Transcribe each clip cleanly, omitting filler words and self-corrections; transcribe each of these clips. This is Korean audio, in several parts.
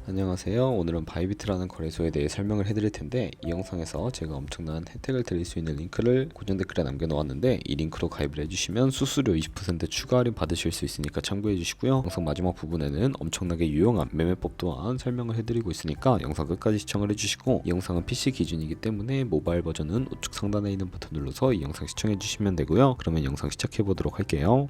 안녕하세요. 오늘은 바이비트라는 거래소에 대해 설명을 해드릴 텐데, 이 영상에서 제가 엄청난 혜택을 드릴 수 있는 링크를 고정 댓글에 남겨놓았는데, 이 링크로 가입을 해주시면 수수료 20% 추가 할인 받으실 수 있으니까 참고해주시고요. 영상 마지막 부분에는 엄청나게 유용한 매매법 또한 설명을 해드리고 있으니까 영상 끝까지 시청을 해주시고, 이 영상은 PC 기준이기 때문에 모바일 버전은 우측 상단에 있는 버튼 눌러서 이 영상 시청해주시면 되고요. 그러면 영상 시작해보도록 할게요.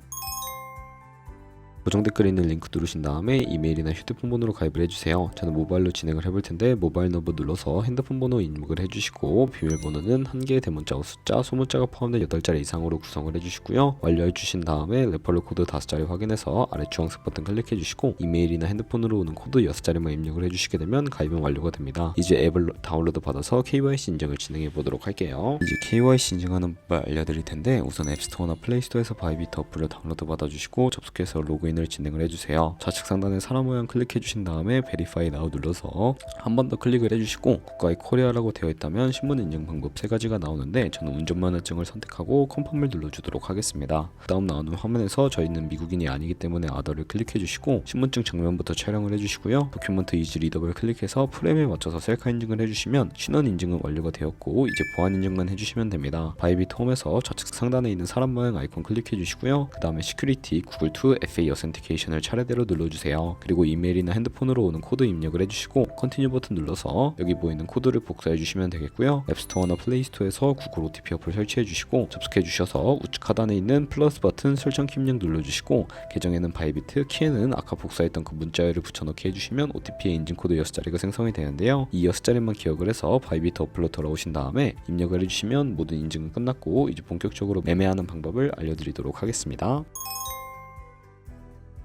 고정 댓글에 있는 링크 누르신 다음에 이메일이나 휴대폰 번호로 가입을 해주세요. 저는 모바일로 진행을 해볼 텐데, 모바일 넘버 눌러서 핸드폰 번호 입력을 해주시고, 비밀번호는 1개의 대문자와 숫자, 소문자가 포함된 8자리 이상으로 구성을 해주시고요. 완료해주신 다음에 레퍼럴 코드 5자리 확인해서 아래 주황색 버튼 클릭해주시고, 이메일이나 핸드폰으로 오는 코드 6자리만 입력을 해주시게 되면 가입은 완료가 됩니다. 이제 앱을 다운로드 받아서 KYC 인증을 진행해 보도록 할게요. 이제 KYC 인증하는 법을 알려드릴 텐데, 우선 앱스토어나 플레이스토어에서 바이비트 어플을 다운로드 받아주시고 접속해서 로그인 을 진행을 해주세요. 좌측 상단에 사람 모양 클릭해 주신 다음에 베리파이 나우 눌러서 한 번 더 클릭을 해주시고, 국가의 코리아라고 되어 있다면 신분 인증 방법 3가지가 나오는데, 저는 운전면허증을 선택하고 컨펌을 눌러주도록 하겠습니다. 그 다음 나오는 화면에서 저희는 미국인이 아니기 때문에 아더를 클릭해 주시고, 신분증 정면부터 촬영을 해주시고요. 도큐먼트 이즈 리더블 클릭해서 프레임에 맞춰서 셀카 인증을 해주시면 신원 인증은 완료가 되었고, 이제 보안 인증만 해주시면 됩니다. 바이비트 홈에서 좌측 상단에 있는 사람 모양 아이콘 클릭해 주시고요. 그 다음에 시큐리티 구글 투 FA 어센티케이션을 차례대로 눌러주세요. 그리고 이메일이나 핸드폰으로 오는 코드 입력을 해주시고, 컨티뉴 버튼 눌러서 여기 보이는 코드를 복사해 주시면 되겠고요. 앱스토어나 플레이스토어에서 구글 OTP 어플 설치해 주시고, 접속해 주셔서 우측 하단에 있는 플러스 버튼 설정 키 입력 눌러주시고, 계정에는 바이비트, 키에는 아까 복사했던 그 문자열을 붙여넣기 해주시면 OTP의 인증 코드 6자리가 생성이 되는데요. 이 6자리만 기억을 해서 바이비트 어플로 돌아오신 다음에 입력을 해주시면 모든 인증은 끝났고, 이제 본격적으로 매매하는 방법을 알려드리도록 하겠습니다.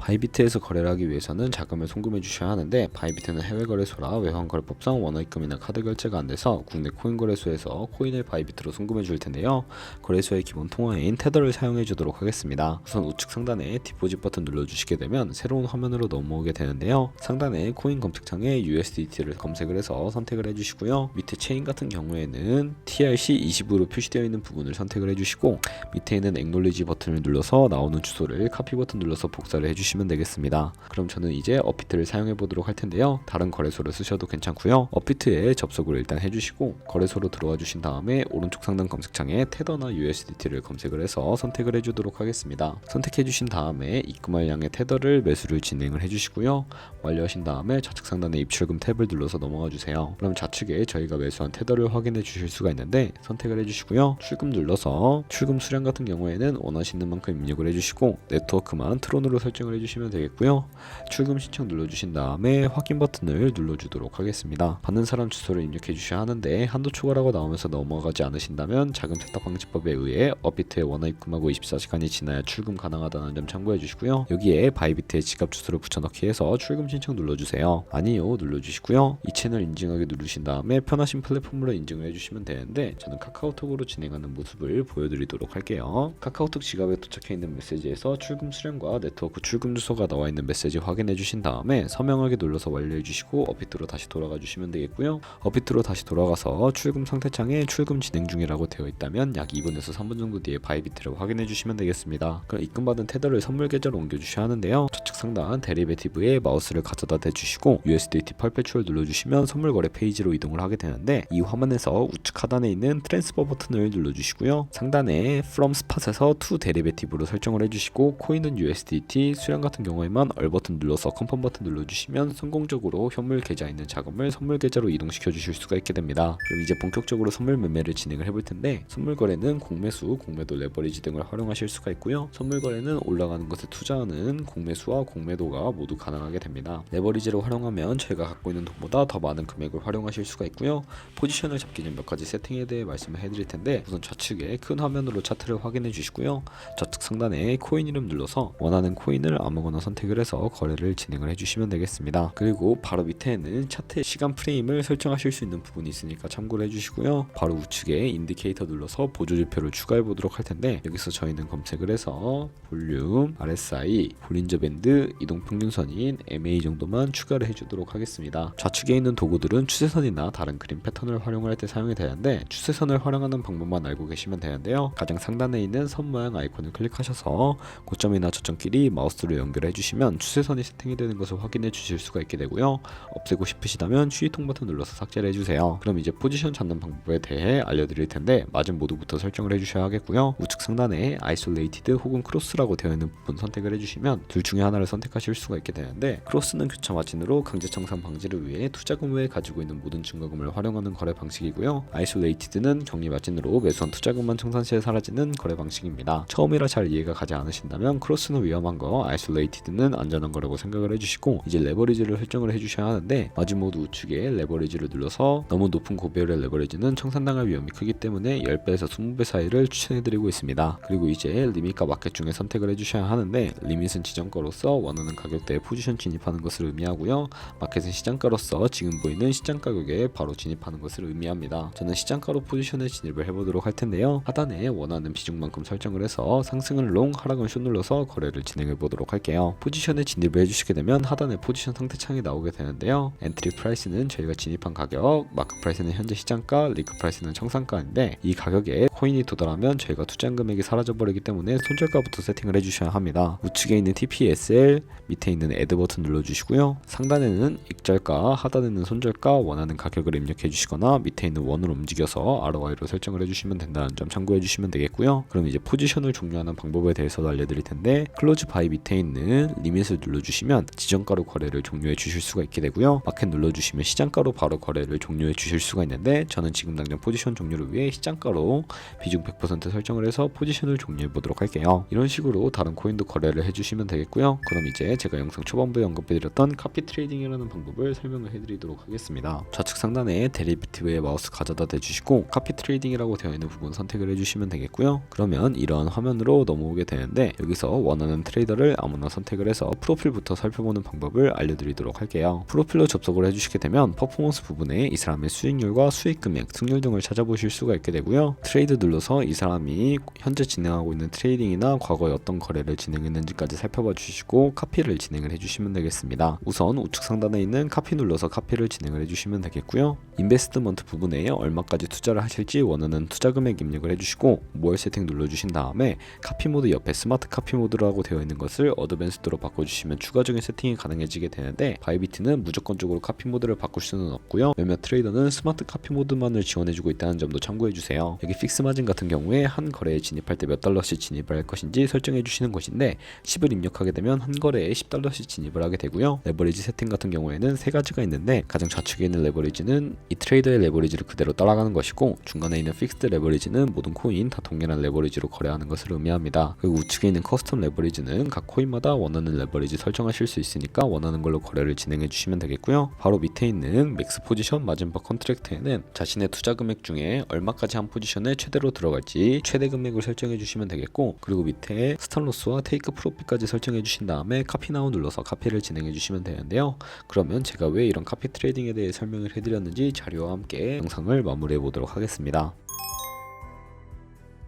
바이비트에서 거래를 하기 위해서는 자금을 송금해 주셔야 하는데, 바이비트는 해외 거래소라 외환거래법상 원화입금이나 카드 결제가 안 돼서 국내 코인 거래소에서 코인을 바이비트로 송금해 줄 텐데요. 거래소의 기본 통화인 테더를 사용해 주도록 하겠습니다. 우선 우측 상단에 디포짓 버튼 눌러 주시게 되면 새로운 화면으로 넘어오게 되는데요. 상단에 코인 검색창에 USDT를 검색을 해서 선택을 해 주시고요. 밑에 체인 같은 경우에는 TRC20으로 표시되어 있는 부분을 선택을 해 주시고, 밑에 있는 Acknowledge 버튼을 눌러서 나오는 주소를 카피 버튼 눌러서 복사를 해 주시면 되겠습니다. 그럼 저는 이제 업비트를 사용해 보도록 할 텐데요. 다른 거래소를 쓰셔도 괜찮고요. 업비트에 접속을 일단 해주시고, 거래소로 들어와 주신 다음에 오른쪽 상단 검색창에 테더나 USDT를 검색을 해서 선택을 해주도록 하겠습니다. 선택해 주신 다음에 입금할 양의 테더를 매수를 진행을 해주시고요. 완료하신 다음에 좌측 상단에 입출금 탭을 눌러서 넘어가 주세요. 그럼 좌측에 저희가 매수한 테더를 확인해 주실 수가 있는데, 선택을 해주시고요. 출금 눌러서 출금 수량 같은 경우에는 원하시는 만큼 입력을 해주시고, 네트워크만 트론으로 설정을 해주시면 되겠고요. 출금 신청 눌러주신 다음에 확인 버튼을 눌러주도록 하겠습니다. 받는 사람 주소를 입력해 주셔야 하는데, 한도 초과라고 나오면서 넘어가지 않으신다면 자금 세탁 방지법에 의해 업비트에 원화 입금하고 24시간이 지나야 출금 가능하다는 점 참고해 주시고요. 여기에 바이비트의 지갑 주소를 붙여넣기 해서 출금 신청 눌러주세요. 아니요 눌러주시고요. 이 채널 인증하기 누르신 다음에 편하신 플랫폼으로 인증을 해주시면 되는데, 저는 카카오톡으로 진행하는 모습을 보여드리도록 할게요. 카카오톡 지갑에 도착해 있는 메시지에서 출금 수량과 네트워크 출금 주소가 나와 있는 메시지 확인해 주신 다음에 서명하기 눌러서 완료해 주시고, 업비트로 다시 돌아가 주시면 되겠고요. 업비트로 다시 돌아가서 출금 상태창에 출금 진행 중이라고 되어 있다면 약 2분에서 3분 정도 뒤에 바이비트를 확인해 주시면 되겠습니다. 그럼 입금받은 테더를 선물 계좌로 옮겨 주셔야 하는데요. 좌측 상단 데리베티브에 마우스를 가져다 대주시고 USDT 퍼페추얼 눌러주시면 선물 거래 페이지로 이동을 하게 되는데, 이 화면에서 우측 하단에 있는 트랜스퍼 버튼을 눌러주시고요. 상단에 From Spot에서 To Derivative로 설정을 해주시고, 코인은 USDT, 수량 같은 경우에만 얼 버튼 눌러서 컨펌 버튼 눌러주시면 성공적으로 현물 계좌에 있는 자금을 선물 계좌로 이동시켜 주실 수가 있게 됩니다. 그럼 이제 본격적으로 선물 매매를 진행을 해볼 텐데, 선물 거래는 공매수, 공매도, 레버리지 등을 활용하실 수가 있고요. 선물 거래는 올라가는 것에 투자하는 공매수와 공매도가 모두 가능하게 됩니다. 레버리지를 활용하면 저희가 갖고 있는 돈보다 더 많은 금액을 활용하실 수가 있고요. 포지션을 잡기 전 몇 가지 세팅에 대해 말씀을 해드릴 텐데, 우선 좌측에 큰 화면으로 차트를 확인해 주시고요. 좌측 상단에 코인 이름 눌러서 원하는 코인을 아무거나 선택을 해서 거래를 진행을 해주시면 되겠습니다. 그리고 바로 밑에는 차트의 시간 프레임을 설정하실 수 있는 부분이 있으니까 참고를 해주시고요. 바로 우측에 인디케이터 눌러서 보조지표를 추가해 보도록 할 텐데, 여기서 저희는 검색을 해서 볼륨, RSI, 볼린저 밴드, 이동평균선인 MA 정도만 추가를 해주도록 하겠습니다. 좌측에 있는 도구들은 추세선이나 다른 그림 패턴을 활용할 때 사용이 되는데, 추세선을 활용하는 방법만 알고 계시면 되는데요. 가장 상단에 있는 선 모양 아이콘을 클릭하셔서 고점이나 저점끼리 마우스로 연결해 주시면 추세선이 세팅이 되는 것을 확인해 주실 수가 있게 되고요. 없애고 싶으시다면 휴이통 버튼 눌러서 삭제를 해주세요. 그럼 이제 포지션 잡는 방법에 대해 알려드릴 텐데 마진 모드부터 설정을 해주셔야 하겠고요. 우측 상단에 아이솔레이티드 혹은 크로스라고 되어 있는 부분 선택을 해주시면 둘 중에 하나를 선택하실 수가 있게 되는데, 크로스는 교차 마진으로 강제 청산 방지를 위해 투자금 외에 가지고 있는 모든 증거금을 활용하는 거래 방식이고요. 아이솔레이티드는 격리 마진으로 매수한 투자금만 청산 시에 사라지는 거래 방식입니다. 처음이라 잘 이해가 가지 않으신다면 크로스는 위험한 거, 아이솔레이티드는 안전한 거라고 생각을 해주시고, 이제 레버리지를 설정을 해주셔야 하는데 마진 모드 우측에 레버리지를 눌러서 너무 높은 고배율의 레버리지는 청산당할 위험이 크기 때문에 10배에서 20배 사이를 추천해드리고 있습니다. 그리고 이제 리밋과 마켓 중에 선택을 해주셔야 하는데, 리밋은 지정가로서 원하는 가격대에 포지션 진입하는 것을 의미하고요. 마켓은 시장가로서 지금 보이는 시장 가격에 바로 진입하는 것을 의미합니다. 저는 시장가로 포지션에 진입을 해보도록 할 텐데요. 하단에 원하는 비중만큼 설정을 해서 상승은 롱, 하락은 숏 눌러서 거래를 진행해 보도록 할게요. 포지션에 진입을 해주시게 되면 하단에 포지션 상태 창이 나오게 되는데요. 엔트리 프라이스는 저희가 진입한 가격, 마크 프라이스는 현재 시장가, 리그 프라이스는 청산가인데, 이 가격에 코인이 도달하면 저희가 투자한 금액이 사라져 버리기 때문에 손절가부터 세팅을 해주셔야 합니다. 우측에 있는 TPSL, 밑에 있는 애드 버튼 눌러주시고요. 상단에는 익절가, 하단에는 손절가, 원하는 가격을 입력해 주시거나 밑에 있는 원을 움직여서 ROI로 설정을 해주시면 된다는 점 참고해 주시면 되겠고요. 그럼 이제 포지션을 종료하는 방법에 대해서도 알려드릴 텐데, 클로즈 바이 밑에 있는 리밋을 눌러주시면 지정가로 거래를 종료해 주실 수가 있게 되고요. 마켓 눌러주시면 시장가로 바로 거래를 종료해 주실 수가 있는데, 저는 지금 당장 포지션 종료를 위해 시장가로 비중 100% 설정을 해서 포지션을 종료해 보도록 할게요. 이런 식으로 다른 코인도 거래를 해주시면 되겠고요. 그럼 이제 제가 영상 초반부에 언급해드렸던 카피 트레이딩이라는 방법을 설명을 해드리도록 하겠습니다. 좌측 상단에 데리비티브에 마우스 가져다 대주시고 카피 트레이딩이라고 되어 있는 부분 선택을 해주시면 되겠고요. 그러면 이러한 화면으로 넘어오게 되는데, 여기서 원하는 트레이더를 아무나 선택을 해서 프로필부터 살펴보는 방법을 알려드리도록 할게요. 프로필로 접속을 해주시게 되면 퍼포먼스 부분에 이 사람의 수익률과 수익 금액, 승률 등을 찾아보실 수가 있게 되고요. 트레이드 눌러서 이 사람이 현재 진행하고 있는 트레이딩이나 과거에 어떤 거래를 진행했는지까지 살펴봐 주시고 카피를 진행을 해주시면 되겠습니다. 우선 우측 상단에 있는 카피 눌러서 카피를 진행을 해주시면 되겠고요. 인베스트먼트 부분에 얼마까지 투자를 하실지 원하는 투자 금액 입력을 해주시고 모어 세팅 눌러주신 다음에 카피 모드 옆에 스마트 카피 모드라고 되어 있는 것을 어드밴스드로 바꿔주시면 추가적인 세팅이 가능해지게 되는데, 바이비트는 무조건적으로 카피 모드를 바꿀 수는 없고요. 몇몇 트레이더는 스마트 카피 모드만을 지원해주고 있다는 점도 참고해주세요. 여기 픽스 마진 같은 경우에 한 거래에 진입할 때 몇 달러씩 진입을 할 것인지 설정해 주시는 것인데, 10을 입력하게 되면 한 거래에 10달러씩 진입을 하게 되고요. 레버리지 세팅 같은 경우에는 세 가지가 있는데, 가장 좌측에 있는 레버리지는 이 트레이더의 레버리지를 그대로 따라가는 것이고, 중간에 있는 픽스드 레버리지는 모든 코인 다 동일한 레버리지로 거래하는 것을 의미합니다. 그리고 우측에 있는 커스텀 레버리지는 각 코인마다 원하는 레버리지 설정하실 수 있으니까 원하는 걸로 거래를 진행해 주시면 되겠고요. 바로 밑에 있는 맥스 포지션 마진바 컨트랙트에는 자신의 투자 금액 중에 얼마까지 한 포지션에 최대로 들어갈지 최대 금액을 설정해 주시면 되겠고, 그리고 밑에 스탑로스와 테이크 프로핏까지 설정해 주신 다음에 카피 나우 눌러서 카피를 진행해 주시면 되는데요. 그러면 제가 왜 이런 카피 트레이딩에 대해 설명을 해드렸는지 자료와 함께 영상을 마무리해 보도록 하겠습니다.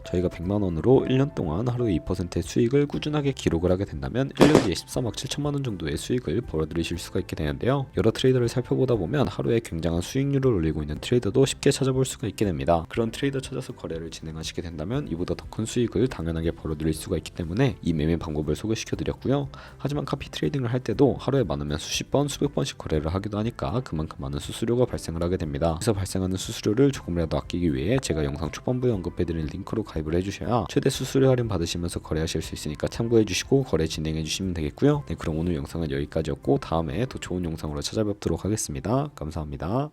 저희가 100만원으로 1년 동안 하루에 2%의 수익을 꾸준하게 기록을 하게 된다면 1년 뒤에 14억 7천만원 정도의 수익을 벌어들이실 수가 있게 되는데요. 여러 트레이더를 살펴보다 보면 하루에 굉장한 수익률을 올리고 있는 트레이더도 쉽게 찾아볼 수가 있게 됩니다. 그런 트레이더 찾아서 거래를 진행하시게 된다면 이보다 더 큰 수익을 당연하게 벌어들일 수가 있기 때문에 이 매매 방법을 소개시켜 드렸고요. 하지만 카피 트레이딩을 할 때도 하루에 많으면 수십 번, 수백 번씩 거래를 하기도 하니까 그만큼 많은 수수료가 발생을 하게 됩니다. 그래서 발생하는 수수료를 조금이라도 아끼기 위해 제가 영상 초반부에 언급해드린 링크로 가입을 해주셔야 최대 수수료 할인 받으시면서 거래하실 수 있으니까 참고해주시고 거래 진행해주시면 되겠고요. 네, 그럼 오늘 영상은 여기까지였고 다음에 더 좋은 영상으로 찾아뵙도록 하겠습니다. 감사합니다.